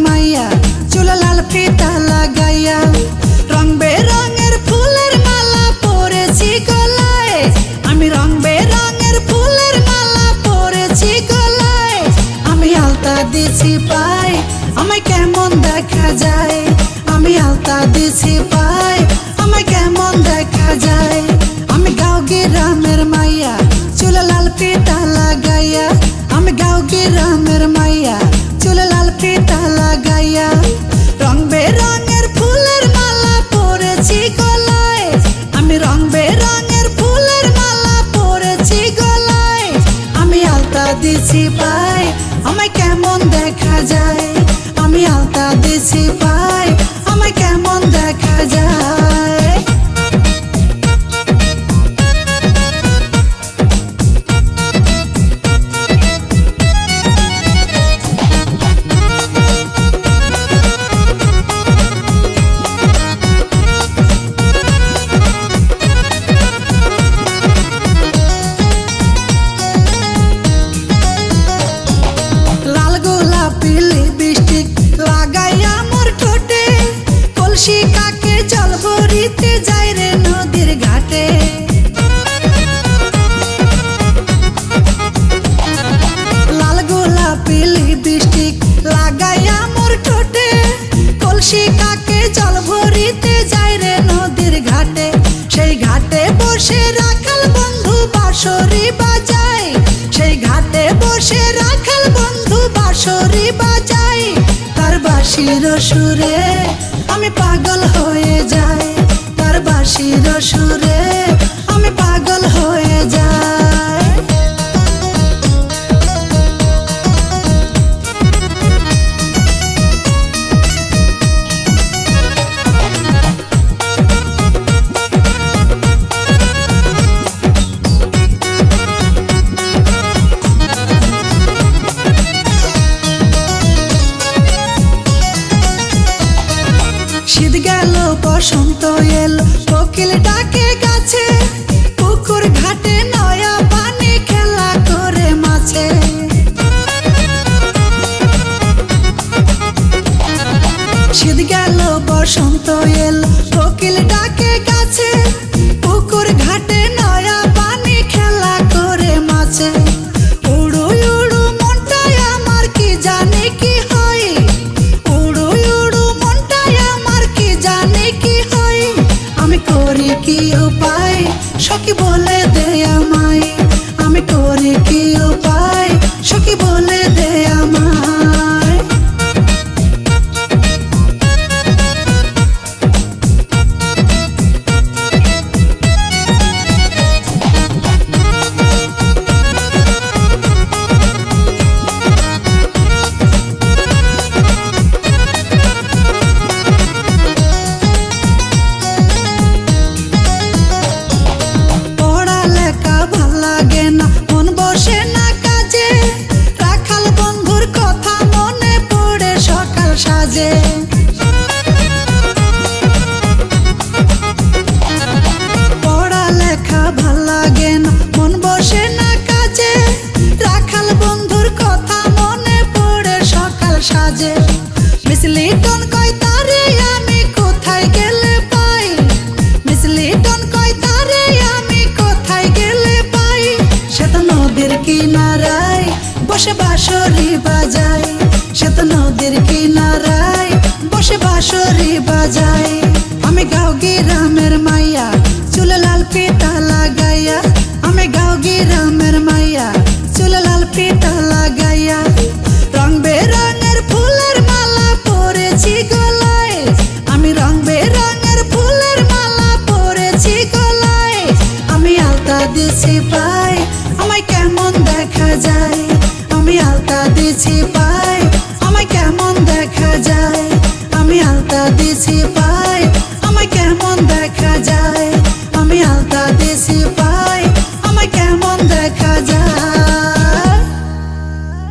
মাইয়া চুলে লাল ফিতা লাগাইয়া রং বেরঙের ফুলের মালা পরেছি গলায় আমি রং বেরঙের ফুলের মালা পরেছি গলায় আমি আলতা দিছি পায় আমায় কেমন দেখা যায় আমি আলতা দিছি পায় আমায় কেমন দেখা যায় আমি গাঁও গ্রামের মাইয়া চুলে লাল ফিতা লাগাইয়া আমি গাঁও গ্রামের মাইয়া চুলে লাল ফিতা লাগাইয়া রং বেরঙের ফুলের মালা পরেছি গলায় আমি রং বেরঙের ফুলের মালা পরেছি গলায় আমি আলতা দিছি পায় আমায় কেমন দেখা যায় আমি আলতা দিছি পায় আমায় কেমন দেখা যায় কাকে জল ভরিতে যাই রে নদীর ঘাটে লাল গোলাপি লিপস্টিক লাগাইয়া মোর ঠোঁটে কলসি কাকে জল ভরিতে যাই রে নদীর ঘাটে সেই ঘাটে বসে রাখাল বন্ধু বাঁশরি বাজায় সেই ঘাটে বসে রাখাল বন্ধু বাঁশরি বাজায় তার বাঁশির সুরে আমি পাগল হয়ে যাই তার বাঁশির সুরে আমি পাগল হয়ে যাই শীত গেল বসন্ত এল কোকিল ডাকে গাছে পুকুর ঘাটে নয়া পানি খেলা করে মাছে শীত গেল বসন্ত এল কোকিল ডাকে গাছে পুকুর ঘাটে নয়া পানি খেলা করে মাছে উড়ু উড়ু মনটাই আমার কি জানে কি হয় উড়ু উড়ু মনটাই আমার কি জানে কি হয় আমি করি কি উপায় সখী বলে দে আমায় আমি করি কি উপায় সখী বলে দে আমায় পড়ালেখা ভাল লাগে না মন বসে না কাজে রাখাল বন্ধুর কথা মনে পড়ে সকাল সাজে মিস লিটন কয় তারে আমি কোথায় গেলে পাই মিস লিটন কয় তারে আমি কোথায় গেলে পাই সে তো নদীর কিনারায় বসে বাঁশরি বাজায় সে তো নদীর কিনারায় বসে বাঁশরি বাজায় আমি গাঁও গ্রামের মাইয়া চুলে লাল ফিতা লাগাইয়া আমি গাঁও গ্রামের মাইয়া চুলে লাল ফিতা লাগাইয়া রং বেরঙের ফুলের মালা পরেছি গলায় আমি রং বেরঙের ফুলের মালা পরেছি গলায় আমি আলতা দিছি পায় আমায় কেমন দেখা যায় আমি আলতা দিছি পায় আমায় কেমন দেখা যায় আমি আলতা দিছি পায়